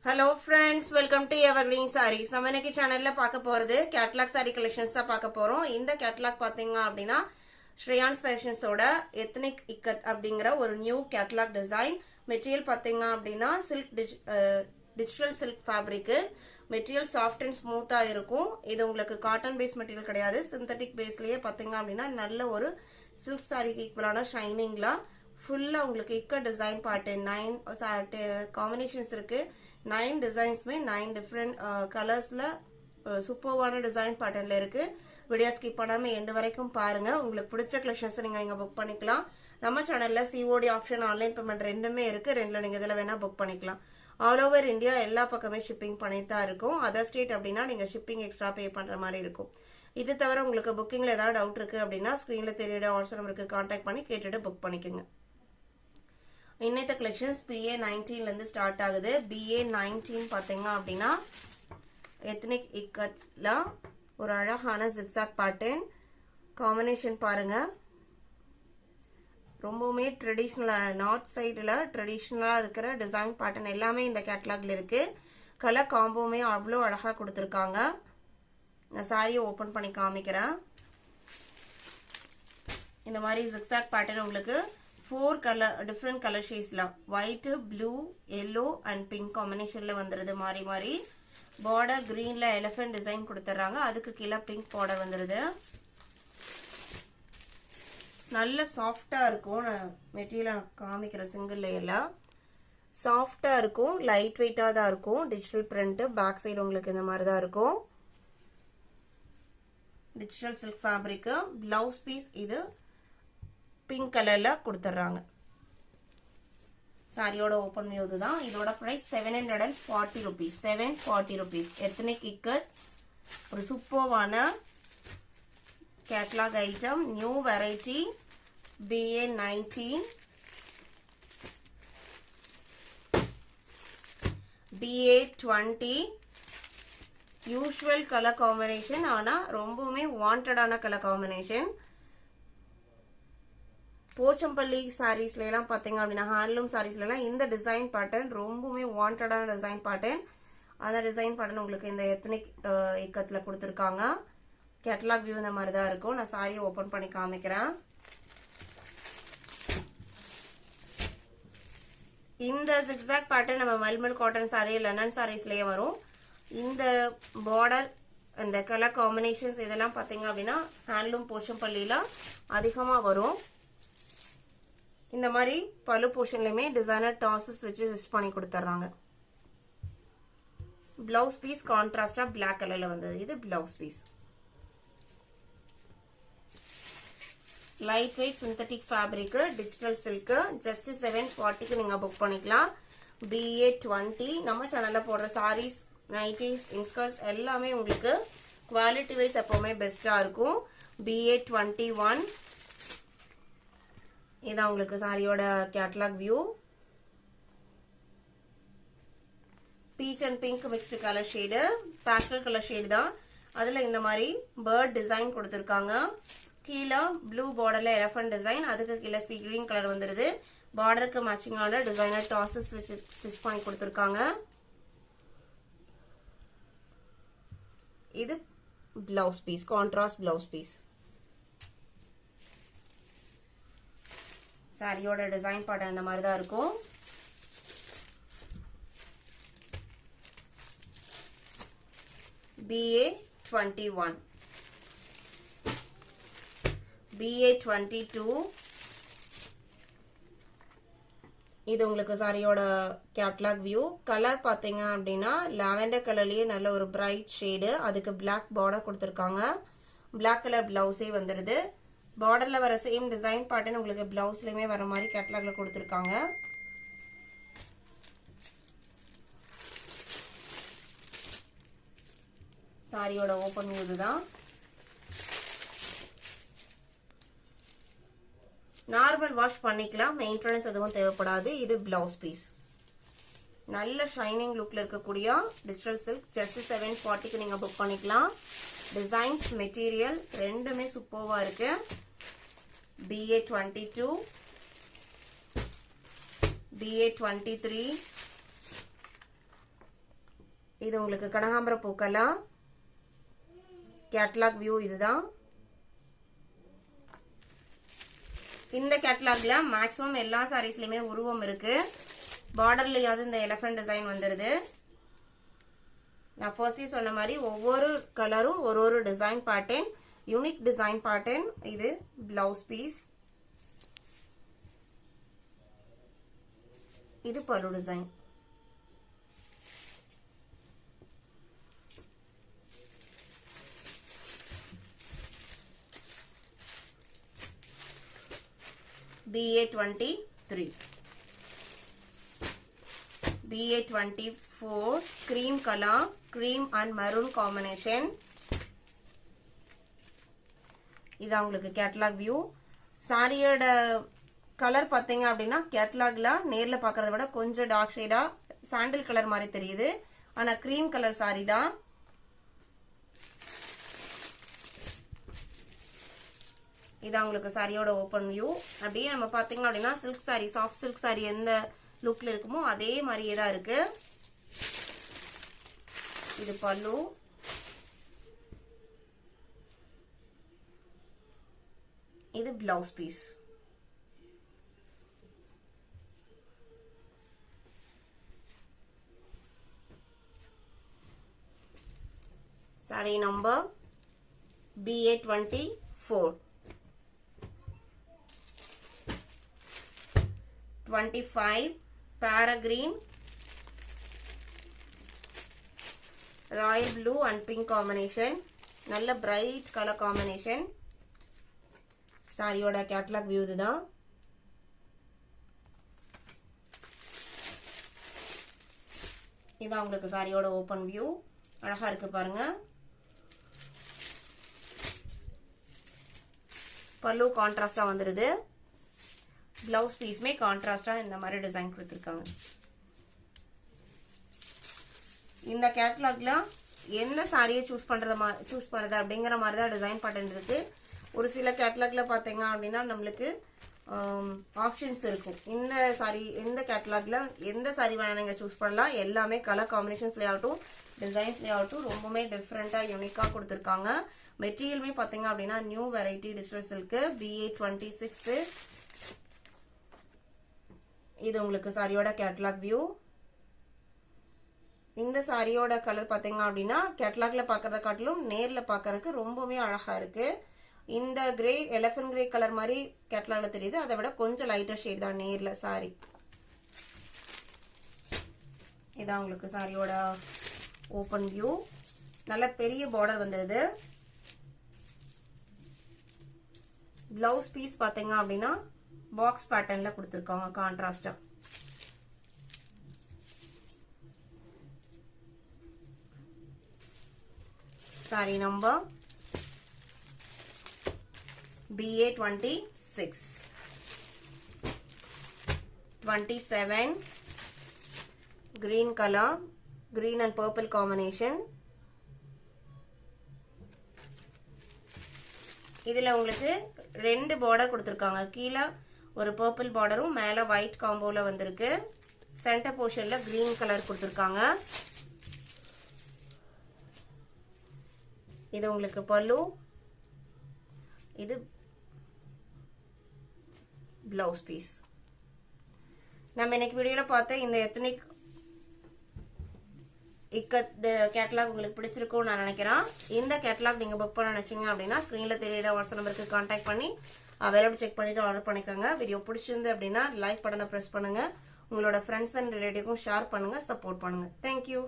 Hello friends, welcome to Evergreen Sarees. நம்ம இன்னைக்கு சேனல்ல பார்க்க போறது கேட்டலாக் saree collections தான் பார்க்க போறோம். இந்த கேட்டலாக் பாத்தீங்க அப்படினா ஸ்ரேயான்ஸ் ஃபேஷன்ஸோட எத்னிக் இக்கத் அப்படிங்கற ஒரு நியூ கேட்டலாக் டிசைன். மெட்டீரியல் பாத்தீங்க அப்படினா silk digital silk fabric. Material soft and ஸ்மூத்தா இருக்கும். இது உங்களுக்கு காட்டன் பேஸ் மெட்டீரியல் கிடையாது. சிந்தட்டிக் பேஸ்லயே பாத்தீங்க அப்படினா நல்ல ஒரு silk saree ஈக்குவலான ஷைனிங்ல ஃபுல்லா உங்களுக்கு இக்க டிசைன் பாட்டர்ன் 9 காம்பினேஷன்ஸ் இருக்கு. 9 டிசைன்ஸ்மே 9 டிஃபரெண்ட் கலர்ஸ்ல சூப்பர்வான டிசைன் பேட்டர்ன்ல இருக்கு. வீடியோ ஸ்கிப் பண்ணாம எண்ட் வரைக்கும் பாருங்க. உங்களுக்கு பிடிச்ச கலெக்ஷன்ஸ் நீங்க புக் பண்ணிக்கலாம். நம்ம சேனல்ல COD ஆப்ஷன் ஆன்லைன் பேமெண்ட் ரெண்டுமே இருக்கு. ரெண்டுல நீங்க இதெல்லாம் வேணா புக் பண்ணிக்கலாம். ஆல் ஓவர் இந்தியா எல்லா பக்கமே ஷிப்பிங் பண்ணிட்டு தான் இருக்கும். அதர் ஸ்டேட் அப்படின்னா நீங்க ஷிப்பிங் எக்ஸ்ட்ரா பே பண்ற மாதிரி இருக்கும். இது தவிர உங்களுக்கு புக்கிங்ல ஏதாவது டவுட் இருக்கு அப்படின்னா ஸ்கிரீன்ல தெரியுற வாட்ஸ்அப் நம்பருக்கு கான்டாக்ட் பண்ணி கேட்டுட்டு புக் பண்ணிக்கோங்க. இன்னைத்த கலெக்ஷன்ஸ் BA19 ல இருந்து ஸ்டார்ட் ஆகுது. BA19 பாத்தீங்க அப்படின்னா எத்னிக் இக்கத்ல ஒரு அழகான zigzag பேட்டர்ன் காம்பினேஷன் பாருங்க. ரொம்பவுமே ட்ரெடிஷனலா நார்த் சைடுல ட்ரெடிஷனலா இருக்கிற டிசைன் பேட்டர்ன் எல்லாமே இந்த கேட்டலாக்ல இருக்கு. கலர் காம்போமே அவ்வளோ அழகா கொடுத்துருக்காங்க. நான் சாரியை ஓபன் பண்ணி காமிக்கிறேன். இந்த மாதிரி zigzag பேட்டர்ன் உங்களுக்கு 4 color different color shades white, blue, yellow and pink combination வந்துருது. மாறி மாறி border greenல elephant design கொடுத்துறாங்க. அதுக்கு கீழே pink border வந்துருது. நல்ல சாஃப்டா இருக்கும். நான் மெட்டீரியல் காமிக்கிற சிங்கிள் லேயர்ல சாஃப்டா இருக்கும். லைட் வெயிட்டா தான் இருக்கும். டிஜிட்டல் பிரிண்ட் பேக் சைடு உங்களுக்கு இந்த மாதிரி தான் இருக்கும். Digital silk fabric. Blouse piece இது பிங்க் கலர்ல கொடுத்துறாங்க. சாரியோட ஓபன் வியூ இதுதான். இதோட price 740 rupees. 740 rupees. Ethnic ikkat ஒரு சூப்பர்வான catalogue item. New variety BA19 BA20 usual colour combination. ஆனா ரொம்பவுமே வாண்டடான கலர் காம்பினேஷன். போச்சம்பள்ளி சாரீஸ்ல எல்லாம் பாத்தீங்க அப்படின்னா ஹேண்ட்லூம் சாரீஸ்ல எல்லாம் இந்த டிசைன் பேட்டர்ன் ரொம்பவுமே வாண்டடான டிசைன் பேட்டர்ன். அந்த டிசைன் பேட்டர்ன் உங்களுக்கு இந்த எத்னிக் இக்கத்துல கொடுத்துருக்காங்க. கேட்டலாக் வியூ இந்த மாதிரி தான் இருக்கும். நான் சாரியை ஓபன் பண்ணி காமிக்கிறேன். இந்த zigzag பேட்டர்ன் நம்ம மல்மல் காட்டன் சாரி லெனன் சாரீஸ்லயே வரும். இந்த பார்டர் இந்த கலர் காம்பினேஷன்ஸ் இதெல்லாம் பாத்தீங்க அப்படின்னா ஹேண்ட்லூம் போச்சம்பள்ளியில அதிகமா வரும். இந்த மாதிரி பல்லு போர்ஷன்லயுமே டிசைனர் டாசஸ் வச்சு ஸ்டிச் பண்ணி கொடுத்துறாங்க. பிளவுஸ் பீஸ் கான்ட்ராஸ்டா பிளாக் கலர்ல வந்தது. இது blouse piece. Light weight synthetic fabric digital silk. Just 740க்கு நீங்க புக் பண்ணிக்கலாம். BA20 நம்ம சேனல்ல போடுற சாரீஸ், நைட்டிஸ், இன்ஸ்கர்ட்ஸ் எல்லாமே உங்களுக்கு குவாலிட்டி வைஸ் எப்பவுமே பெஸ்டா இருக்கும். BA21 இதான் உங்களுக்கு சாரியோட catalogue view. Beach and pink mixed colour shade, pastel colour shade தான். அதுல இந்த மாதிரி பேர்ட் டிசைன் கொடுத்துருக்காங்க. கீழே ப்ளூ பார்டர்ல எலஃபண்ட் டிசைன், அதுக்கு கீழே சி கிரீன் கலர் வந்துருது. பார்டருக்கு மேட்சிங்கான டிசைனர் டாசஸ் வச்சு ஸ்டிச் பண்ணி கொடுத்துருக்காங்க. இது blouse piece, contrast blouse piece. சாரியோட டிசைன் பேட்டர்ன் இந்த மாதிரி தான் இருக்கும். BA21 BA22 இது உங்களுக்கு சாரியோட கேட்டலாக் வியூ. கலர் பாத்தீங்க அப்படின்னா லாவெண்டர் கலர்லயே நல்ல ஒரு பிரைட் ஷேடு. அதுக்கு பிளாக் பார்டர் கொடுத்துருக்காங்க. பிளாக் கலர் பிளவுஸே வந்துடுது. பார்டர்ல வர சேம் டிசைன் பேட்டர்ன் உங்களுக்கு பிளவுஸ்லயுமே வர மாதிரி கேட்டலாக்ல கொடுத்துருக்காங்க. சாரியோட ஓபன் வியூ இதுதான். நார்மல் வாஷ் பண்ணிக்கலாம். மெயின்டெனன்ஸ் எதுவும் தேவைப்படாது. இது பிளவுஸ் பீஸ். நல்ல ஷைனிங் லுக்ல இருக்கக்கூடிய டிஜிட்டல் சில்க். ஜஸ்ட் 740க்கு நீங்க புக் பண்ணிக்கலாம். டிசைன்ஸ், மெட்டீரியல் ரெண்டுமே சூப்பர்வா இருக்கு. BA22 BA23 இது உங்களுக்கு கனகாம்பர பூக்கெல்லாம் கேட்லாக் வியூ இதுதான். இந்த கேட்லாக்ல மேக்ஸிமம் எல்லா சாரீஸ்லயுமே உருவம் இருக்கு. பார்டர்லயாவது இந்த எலிஃபண்ட் டிசைன் வந்துருது. நான் ஃபர்ஸ்டே சொன்ன மாதிரி ஒவ்வொரு கலரும் ஒரு ஒரு design pattern, unique design pattern. இது பிளவுஸ் பீஸ், இது பல்லு design. BA23, BA24 cream color, cream and maroon combination. இது உங்களுக்கு கேட்லாக் வியூ. சாரியோட கலர் பார்த்தீங்க அப்படின்னா கேட்லாக்ல நேர்ல பார்க்கறத விட கொஞ்சம் டார்க் ஷேடா சாண்டில் கலர் மாதிரி தெரியுது. ஆனா கிரீம் கலர் சாரி தான். இதான் உங்களுக்கு சாரியோட ஓப்பன் வியூ. அப்படியே நம்ம பார்த்தீங்க அப்படின்னா silk sorry, soft silk sorry எந்த லுக்ல இருக்குமோ அதே மாதிரியே தான் இருக்கு. இது பல்லு, இது blouse piece. Sari number BA24, 25 parrot green, royal blue and pink combination. நல்ல bright color combination. சாரியோட கேட்லாக் வியூ இதுதான். இதான் உங்களுக்கு சாரியோட ஓபன் வியூ. அழகா இருக்கு பாருங்க. பல்லு கான்ட்ராஸ்டா வந்துருது. பிளவுஸ் பீஸ்மே கான்ட்ராஸ்டா இந்த மாதிரி டிசைன் கொடுத்துருக்காங்க. இந்த கேட்லாக்ல என்ன சாரியை சூஸ் பண்றது அப்படிங்கிற மாதிரி தான் டிசைன் பேட்டர்ன் இருக்கு. ஒரு சில கேட்லாக்ல பாத்தீங்க அப்படின்னா நம்மளுக்கு ஆப்ஷன்ஸ் இருக்கும். இந்த கேட்லாக்ல எந்த சாரி வேணா நீங்க சூஸ் பண்ணலாம். எல்லாமே கலர் காம்பினேஷன்ஸ்ல ஆகட்டும், டிசைன்ஸ்ல ஆகட்டும் ரொம்பவே டிஃப்ரெண்டா யூனிக்கா கொடுத்துருக்காங்க. மெட்டீரியலுமே பாத்தீங்க அப்படின்னா new variety digital silk BA26. இது உங்களுக்கு சாரியோட கேட்லாக் வியூ. இந்த சாரியோட கலர் பாத்தீங்க அப்படின்னா கேட்லாக்ல பாக்குறத காட்டிலும் நேர்ல பாக்குறதுக்கு ரொம்பவே அழகா இருக்கு. இந்த கிரே எலிஃபண்ட் கிரே கலர் மாதிரி கேட்லாக்ல தெரியுது. அதை விட கொஞ்சம் லைட்டர் ஷேட் தான் நேர்ல சாரி. இதான் உங்களுக்கு சாரியோட ஓபன் வியூ. நல்ல பெரிய பார்டர் வந்தது. பிளவுஸ் பீஸ் பாத்தீங்க அப்படின்னா பாக்ஸ் பேட்டர்ன்ல கொடுத்திருக்காங்க கான்ட்ராஸ்டா. Sari number BA26, 27 green color, green and purple combination. இதுல உங்களுக்கு ரெண்டு பார்டர் கொடுத்திருக்காங்க. கீழே ஒரு பர்பிள் பார்டரும் மேல ஒயிட் காம்போல வந்திருக்கு. சென்டர் போர்ஷன்ல கிரீன் கலர் கொடுத்திருக்காங்க. இது உங்களுக்கு பல்லு, இது பிளவுஸ் பீஸ். நம்ம இன்னைக்கு வீடியோல பார்த்த இந்த எத்னிக் இக்கத் கேட்லாக் உங்களுக்கு பிடிச்சிருக்கும்னு நான் நினைக்கிறேன். இந்த கேட்லாக் நீங்க புக் பண்ண நினைச்சீங்க அப்படின்னா ஸ்கிரீன்ல தெரியுற வாட்ஸ்அப் நம்பருக்கு கான்டாக்ட் பண்ணி அவைலபிள் செக் பண்ணிட்டு ஆர்டர் பண்ணிக்கோங்க. வீடியோ பிடிச்சிருந்து அப்படின்னா லைக் பட்டனை பிரஸ் பண்ணுங்க. உங்களோட ஃப்ரெண்ட்ஸ் அண்ட் ரிலேட்டிவ்க்கும் ஷேர் பண்ணுங்க, சப்போர்ட் பண்ணுங்க. தேங்க்யூ.